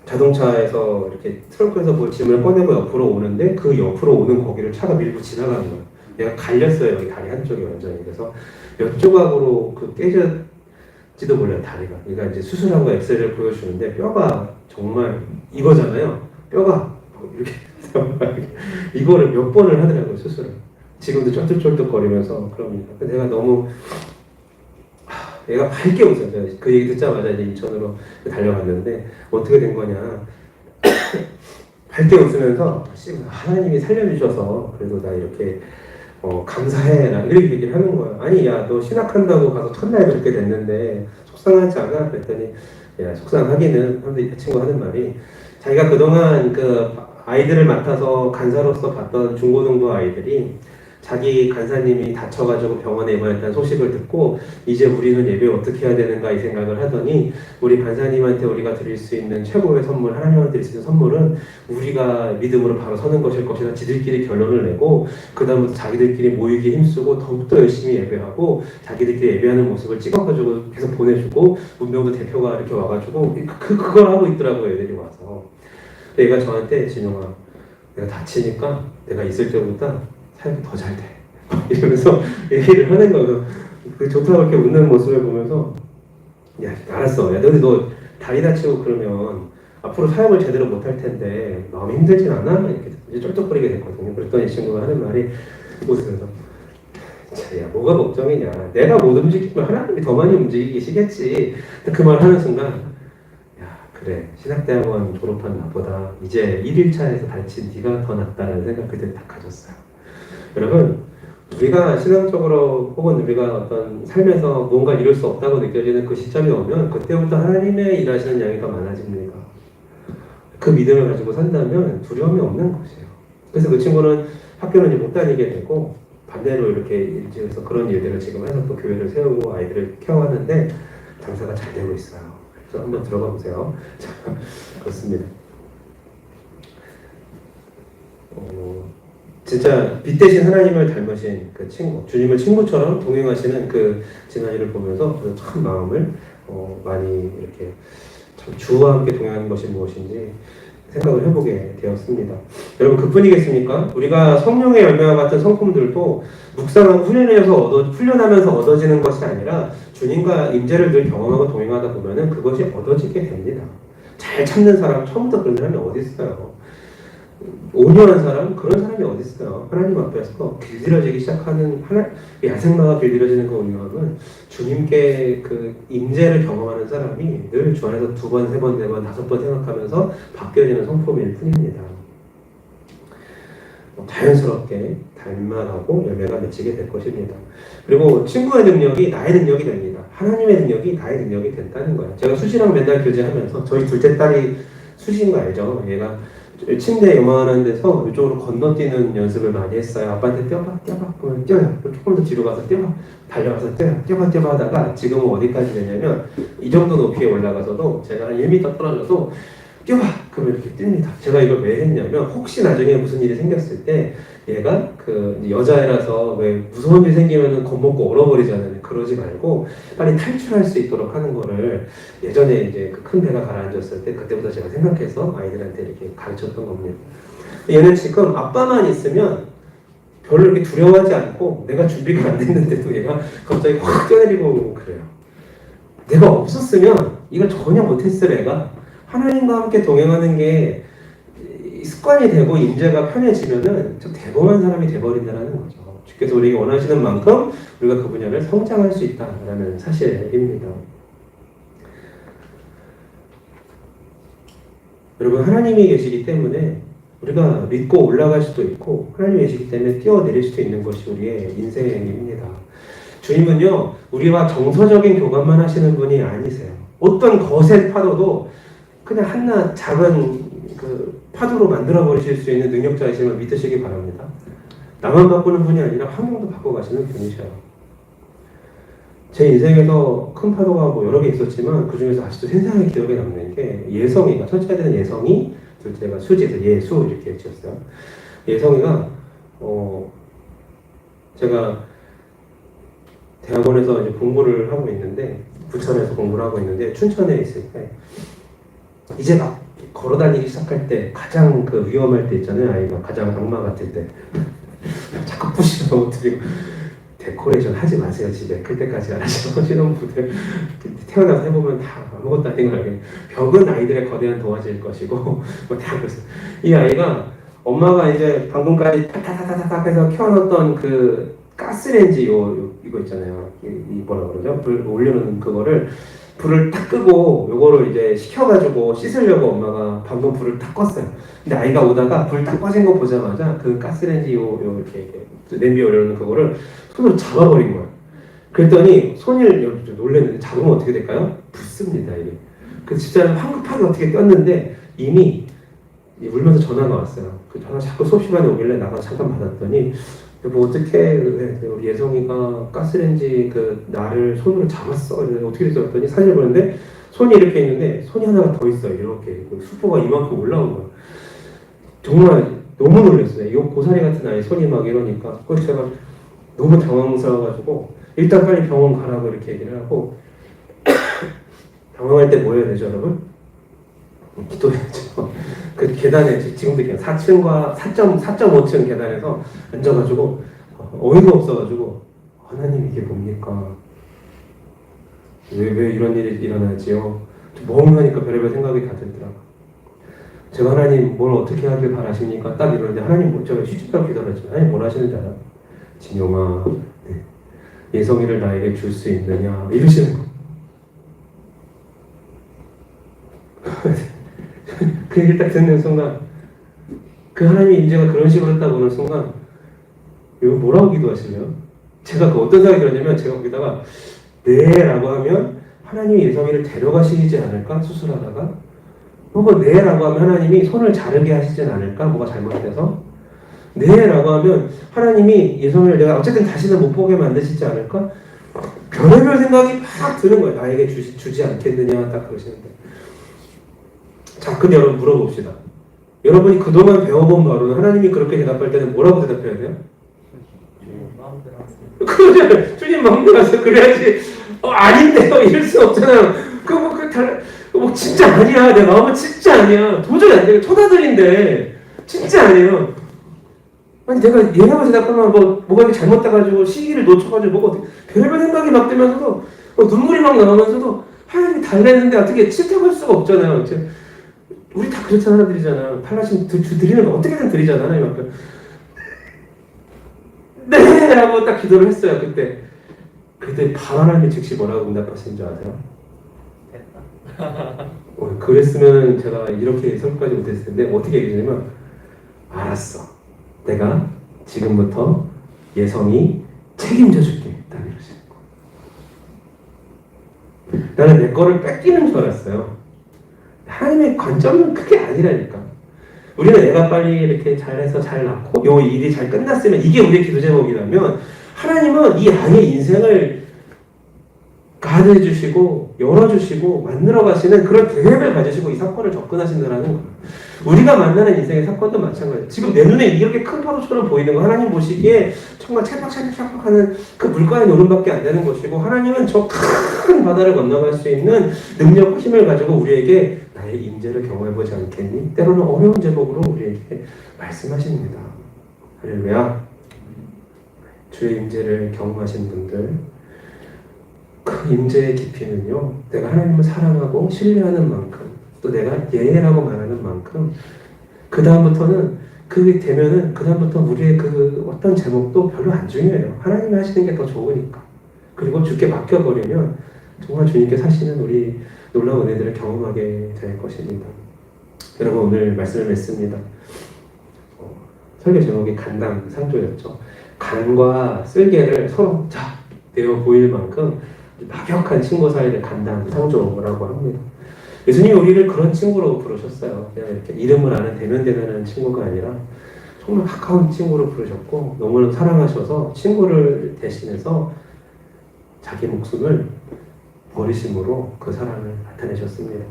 자동차에서 이렇게 트렁크에서 뭐 짐을 꺼내고 옆으로 오는데 그 옆으로 오는 거기를 차가 밀고 지나가는 거예요. 얘가 갈렸어요. 여기 다리 한쪽이 완전히. 그래서 몇 조각으로 깨졌지도 몰라요. 다리가. 그러니까 이제 수술하고 엑스레이를 보여주는데 뼈가 정말 이거잖아요. 뼈가 이렇게 이거를 몇 번을 하더라고요. 수술을. 지금도 쩔뚝쩔뚝거리면서 그럽니다. 내가 너무 얘가 밝게 웃어요. 그 얘기 듣자마자 이제 인천으로 달려갔는데 어떻게 된 거냐. 밝게 웃으면서 하나님이 살려주셔서 그래도 나 이렇게 감사해. 나 이렇게 얘기를 하는 거예요. 아니 야 너 신학한다고 가서 첫날 그렇게 됐는데 속상하지 않아? 그랬더니 야 속상하기는. 근데 이 친구 하는 말이 자기가 그동안 그 아이들을 맡아서 간사로서 봤던 중고등부 아이들이 자기 간사님이 다쳐가지고 병원에 입원했다는 소식을 듣고 이제 우리는 예배 어떻게 해야 되는가 이 생각을 하더니 우리 간사님한테 우리가 드릴 수 있는 최고의 선물, 하나님한테 드릴 수 있는 선물은 우리가 믿음으로 바로 서는 것일 것이다. 지들끼리 결론을 내고 그 다음부터 자기들끼리 모이기 힘쓰고 더욱더 열심히 예배하고 자기들끼리 예배하는 모습을 찍어가지고 계속 보내주고 문병도 대표가 이렇게 와가지고 그걸 하고 있더라고요. 애들이 와서. 얘가 저한테 진영아 내가 다치니까 내가 있을 때보다 사역이 더 잘 돼. 이러면서 얘기를 하는 거예요. 그 좋다고 이렇게 웃는 모습을 보면서 야 알았어. 야 너 다리 다치고 그러면 앞으로 사역을 제대로 못할 텐데 마음이 힘들진 않아? 이렇게 이제 쩔뚝거리게 됐거든요. 그랬더니 이 친구가 하는 말이 웃으면서 야 뭐가 걱정이냐. 내가 못 움직이면 하나님이 더 많이 움직이시겠지. 그 말 하는 순간 야 그래 신학대학원 졸업한 나보다 이제 1일차에서 다친 네가 더 낫다라는 생각 그때 딱 가졌어요. 여러분 우리가 신앙적으로 혹은 우리가 어떤 삶에서 뭔가 이룰 수 없다고 느껴지는 그 시점이 오면 그때부터 하나님의 일하시는 양이 더 많아집니다. 그 믿음을 가지고 산다면 두려움이 없는 것이에요. 그래서 그 친구는 학교는 이제 못 다니게 되고 반대로 이렇게 일지에서 그런 일들을 지금 해서 또 교회를 세우고 아이들을 케어하는데 장사가 잘 되고 있어요. 그래서 한번 들어가 보세요. 자, 그렇습니다. 진짜 빛 대신 하나님을 닮으신 그 친구, 주님을 친구처럼 동행하시는 그 진아이를 보면서 저는 참 마음을 많이 이렇게 참 주와 함께 동행하는 것이 무엇인지 생각을 해보게 되었습니다. 여러분 그뿐이겠습니까? 우리가 성령의 열매와 같은 성품들도 묵상하고 훈련하면서 얻어지는 것이 아니라 주님과 임재를 늘 경험하고 동행하다 보면은 그것이 얻어지게 됩니다. 잘 참는 사람, 처음부터 그런 사람이 어디 있어요? 온유한 사람, 그런 사람이 어디 있어요? 하나님 앞에서 길들여지기 시작하는 야생마가 길들여지는 그 온유함은 주님께 그 임재를 경험하는 사람이 늘 주 안에서 2번, 3번, 4번, 5번 생각하면서 바뀌어지는 성품일 뿐입니다. 자연스럽게 닮아가고 열매가 맺히게 될 것입니다. 그리고 친구의 능력이 나의 능력이 됩니다. 하나님의 능력이 나의 능력이 된다는 거예요. 제가 수지랑 맨날 교제하면서 저희 둘째 딸이 수지인 거 알죠? 얘가 침대 요만한 데서 이쪽으로 건너뛰는 연습을 많이 했어요. 아빠한테 뛰어봐. 그러면 뛰어요. 조금 더 뒤로 가서 뛰어봐. 달려가서 뛰어봐 하다가 지금은 어디까지 되냐면 이 정도 높이에 올라가서도 제가 한 1m 떨어져도 뛰어봐! 그러면 이렇게 뜁니다. 제가 이걸 왜 했냐면 혹시 나중에 무슨 일이 생겼을 때 얘가 그 여자애라서 왜 무서운 일 생기면 겁먹고 얼어버리잖아요. 그러지 말고 빨리 탈출할 수 있도록 하는 거를 예전에 이제 그 큰 배가 가라앉았을 때 그때부터 제가 생각해서 아이들한테 이렇게 가르쳤던 겁니다. 얘는 지금 아빠만 있으면 별로 이렇게 두려워하지 않고 내가 준비가 안 됐는데도 얘가 갑자기 확 뛰어내리고 그래요. 내가 없었으면 이걸 전혀 못했을 애가 하나님과 함께 동행하는 게 습관이 되고 임재가 편해지면은 좀 대범한 사람이 돼버린다는 거죠. 그래서 우리에게 원하시는 만큼 우리가 그 분야를 성장할 수 있다라는 사실입니다. 여러분, 하나님이 계시기 때문에 우리가 믿고 올라갈 수도 있고 하나님이 계시기 때문에 뛰어내릴 수도 있는 것이 우리의 인생입니다. 주님은요, 우리와 정서적인 교감만 하시는 분이 아니세요. 어떤 거센 파도도 그냥 하나 작은 그 파도로 만들어 버리실 수 있는 능력자이심을 믿으시기 바랍니다. 나만 바꾸는 분이 아니라 환경도 바꿔가시는 분이셔요. 제 인생에서 큰 파도가 뭐 여러 개 있었지만 그 중에서 아직도 생생하게 기억에 남는 게 예성이가, 첫째가 되는 예성이, 둘째가 수지에서 예수 이렇게 지었어요. 예성이가 제가 대학원에서 이제 공부를 하고 있는데, 부천에서 공부를 하고 있는데 춘천에 있을 때 이제 막 걸어다니기 시작할 때 가장 그 위험할 때 있잖아요. 아이가 가장 악마 같을 때 자꾸 부시고 넘어뜨리고 데코레이션 하지 마세요. 집에 클 때까지 안 하시고 신혼부들 태어나서 해보면 다 아무것도 아닌 거예요. 벽은 아이들의 거대한 도화지일 것이고 뭐 다 그랬어요. 이 아이가 엄마가 이제 방금까지 타타타타타 해서 켜놨던 그 가스레인지 이거 있잖아요. 이 뭐라 그러죠? 불 올려놓는 그거를 불을 딱 끄고 요거를 이제 식혀가지고 씻으려고 엄마가 방금 불을 딱 껐어요. 근데 아이가 오다가 불 딱 꺼진 거 보자마자 그 가스레인지 이렇게 냄비 올려놓는 그거를 손으로 잡아버린 거야. 그랬더니 손이 놀랐는데 잡으면 어떻게 될까요? 붙습니다 이게. 그 집사람 황급하게 어떻게 꼈는데 이미 울면서 전화가 왔어요. 그 전화 자꾸 수업 시간에 오길래 나가 잠깐 받았더니 뭐 어떻게 우리 예성이가 가스레인지 그 나를 손으로 잡았어. 어떻게 됐어? 했더니 사진을 보는데 손이 이렇게 있는데 손이 하나가 더 있어요. 이렇게 수포가 이만큼 올라온 거야. 정말 너무 놀랐어요. 이 고사리 같은 아이 손이 막 이러니까 그래서 제가 너무 당황스러워가지고 일단 빨리 병원 가라고 이렇게 얘기를 하고 당황할 때 뭐 해야 되죠, 여러분? 기도해야죠. 그 계단에 지금도 그냥 4층과 4.5층 계단에서 앉아가지고 어이가 없어가지고 하나님 이게 뭡니까? 왜 이런 일이 일어나지요? 멍하니까 별의별 생각이 다 들더라고. 제가 하나님 뭘 어떻게 하길 바라십니까? 딱 이러는데 하나님 제가 휴직하고 기도를 했죠. 하나님 뭘 하시는 줄 알아? 진영아, 예성이를 나에게 줄 수 있느냐? 이러시는 거. 그 얘기를 딱 듣는 순간 그 하나님의 인재가 그런 식으로 했다고 하는 순간 이거 뭐라고 기도하시면 제가 그 어떤 생각이 들었냐면 제가 거기다가 네 라고 하면 하나님이 예성이를 데려가시지 않을까? 수술하다가 혹은 네 라고 하면 하나님이 손을 자르게 하시진 않을까? 뭐가 잘못돼서 네 라고 하면 하나님이 예성이를 내가 어쨌든 다시는 못 보게 만드시지 않을까? 별의별 생각이 막 드는 거예요. 나에게 주지 않겠느냐 딱 그러시는데 자, 근데 여러분 물어봅시다. 여러분이 그동안 배워본 바로는 하나님이 그렇게 대답할 때는 뭐라고 대답해야 돼요? 마음대로 하세요. 그거잖아요. 주님 마음대로 하세요. 그래야지. 아닌데요. 이럴 수 없잖아요. 뭐 진짜 아니야. 내 마음은 진짜 아니야. 도저히 안 돼. 초다들인데 진짜 아니에요. 아니 내가 얘라고 대답하면 뭐가 이렇게 잘못돼가지고 시기를 놓쳐가지고 뭐가 어떻게 별의별 생각이 막 들면서도 눈물이 막 나오면서도 하나님이 달래는데 어떻게 싫다고 할 수가 없잖아요. 우리 다 그렇잖아, 하나들이잖아. 팔라신 드리는 거 어떻게든 드리잖아, 하나님 앞에. 네! 라고 딱 기도를 했어요, 그때. 그때 바로 하나님이 즉시 뭐라고 응답하신 줄 아세요? 됐다. 그랬으면 제가 이렇게 설까지 못했을 텐데, 어떻게 얘기했냐면, 알았어. 내가 지금부터 예성이 책임져 줄게. 딱 이러시는 거. 나는 내 거를 뺏기는 줄 알았어요. 하나님의 관점은 그게 아니라니까. 우리는 애가 빨리 이렇게 잘해서 잘 낳고 요 일이 잘 끝났으면 이게 우리의 기도 제목이라면 하나님은 이 아이의 인생을 가득해 주시고 열어주시고 만들어 가시는 그런 계획을 가지시고 이 사건을 접근하신다는 거예요. 우리가 만나는 인생의 사건도 마찬가지예요. 지금 내 눈에 이렇게 큰 파도처럼 보이는 거 하나님 보시기에 정말 찰칵찰칵찰칵하는 그 물가의 노름밖에 안 되는 것이고 하나님은 저 큰 바다를 건너갈 수 있는 능력과 힘을 가지고 우리에게 나의 임재를 경험해보지 않겠니? 때로는 어려운 제목으로 우리에게 말씀하십니다. 할렐루야. 주의 임재를 경험하신 분들 그 임재의 깊이는요, 내가 하나님을 사랑하고 신뢰하는 만큼 또 내가 예라고 말하는 만큼 그 다음부터는 그게 되면은 그다음부터 우리의 그 어떤 제목도 별로 안 중요해요. 하나님이 하시는 게 더 좋으니까. 그리고 주께 맡겨버리면 정말 주님께서 하시는 우리 놀라운 은혜들을 경험하게 될 것입니다. 여러분 오늘 말씀을 맺습니다. 설교 제목이 간담상조였죠. 간과 쓸개를 서로 내어 보일 만큼 막역한 친구 사이를 간담상조라고 합니다. 예수님이 우리를 그런 친구로 부르셨어요. 그냥 이렇게 이름을 아는 대면대면한 친구가 아니라 정말 가까운 친구로 부르셨고 너무나 사랑하셔서 친구를 대신해서 자기 목숨을 버리심으로 그 사랑을 나타내셨습니다.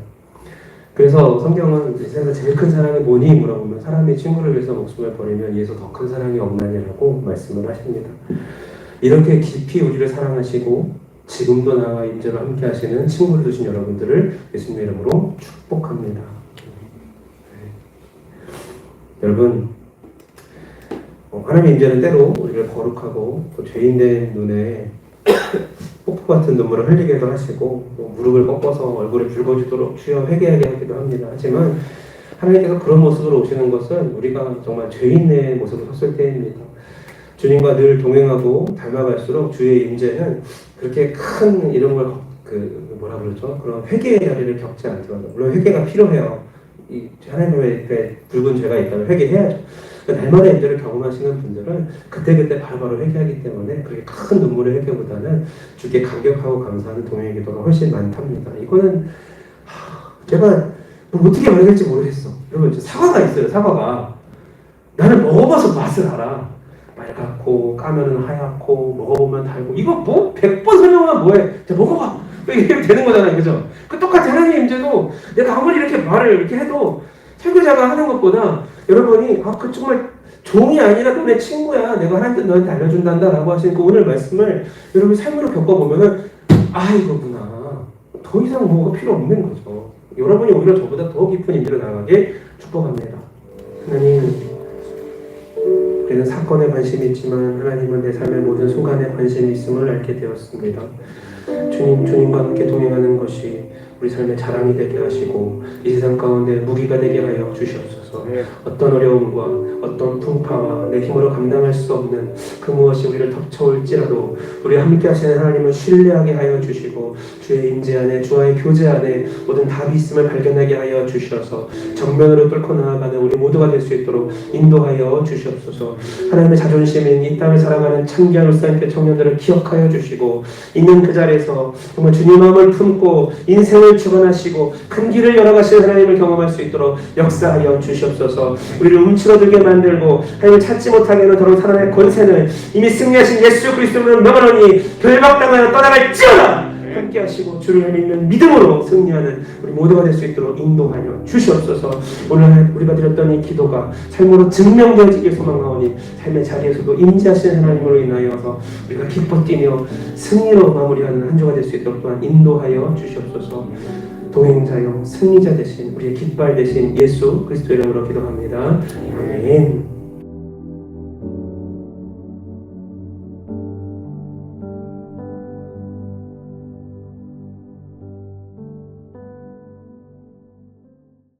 그래서 성경은 세상에서 제일 큰 사랑이 뭐니? 물어보면 사람이 친구를 위해서 목숨을 버리면 이에서 더 큰 사랑이 없나니라고 말씀을 하십니다. 이렇게 깊이 우리를 사랑하시고 지금도 나와 임재로 함께 하시는 친구를 두신 여러분들을 예수님의 이름으로 축복합니다. 여러분 하나님의 임재는 때로 우리를 거룩하고 또 죄인된 눈에 폭포 같은 눈물을 흘리게도 하시고 또 무릎을 꺾어서 얼굴이 붉어지도록 주여 회개하게 하기도 합니다. 하지만 하나님께서 그런 모습으로 오시는 것은 우리가 정말 죄인의 모습으로 섰을 때입니다. 주님과 늘 동행하고 닮아갈수록 주의 임재는 그렇게 큰 이런 걸 뭐라 그러죠? 그런 회개의 자리를 겪지 않더라도 물론 회개가 필요해요. 이 하나님의 앞에 붉은 죄가 있다면 회개해야죠. 날마다 임재를 경험하시는 분들은 그때그때 바로바로 회개하기 때문에 그렇게 큰 눈물의 회개보다는 주께 감격하고 감사하는 동행의 기도가 훨씬 많답니다. 이거는 제가 어떻게 말해야 될지 모르겠어. 여러분 사과가 있어요. 사과가 나는 먹어봐서 맛을 알아. 빨갛고 까면은 하얗고 먹어보면 달고 이거 뭐 100번 설명하면 뭐해. 자 먹어봐. 이렇게 되는 거잖아요. 그죠? 그 똑같이 하나님의 임재도 내가 아무리 이렇게 말을 이렇게 해도 설교자가 하는 것보다 여러분이 그 정말 종이 아니라 너네 친구야. 내가 하나님께 너한테 알려준단다 라고 하시는 그 오늘 말씀을 여러분 삶으로 겪어보면은 이거구나. 더 이상 뭐가 필요 없는 거죠. 여러분이 오히려 저보다 더 깊은 임재로 나가게 축복합니다. 하나님 우리는 사건에 관심이 있지만 하나님은 내 삶의 모든 순간에 관심이 있음을 알게 되었습니다. 주님과 함께 동행하는 것이 우리 삶의 자랑이 되게 하시고 이 세상 가운데 무기가 되게 하여 주시옵소서. 어떤 어려움과 어떤 풍파와 내 힘으로 감당할 수 없는 그 무엇이 우리를 덮쳐올지라도 우리와 함께 하시는 하나님을 신뢰하게 하여 주시고 주의 임재 안에 주와의 교제 안에 모든 답이 있음을 발견하게 하여 주셔서 정면으로 뚫고 나아가는 우리 모두가 될 수 있도록 인도하여 주시옵소서. 하나님의 자존심인 이 땅을 사랑하는 창기한 울산교회 청년들을 기억하여 주시고 있는 그 자리에서 정말 주님 마음을 품고 인생을 주관하시고 큰 길을 열어가시는 하나님을 경험할 수 있도록 역사하여 주시옵소서. 우리를 움츠러들게 만들고 하나님을 찾지 못하게 하는 더러운 사단의 권세는 이미 승리하신 예수 그리스도를 명하노니 결박당하여 떠나갈지어다. 함께 하시고 주를 믿는 믿음으로 승리하는 우리 모두가 될 수 있도록 인도하여 주시옵소서. 오늘 우리가 드렸던 이 기도가 삶으로 증명되어지길 소망하오니 삶의 자리에서도 임재하시는 하나님으로 인하여서 우리가 기뻐 뛰며 승리로 마무리하는 한 주가 될 수 있도록 또한 인도하여 주시옵소서. 동행자여 승리자 되신 우리의 깃발 되신 예수 그리스도의 이름으로 기도합니다. 아멘.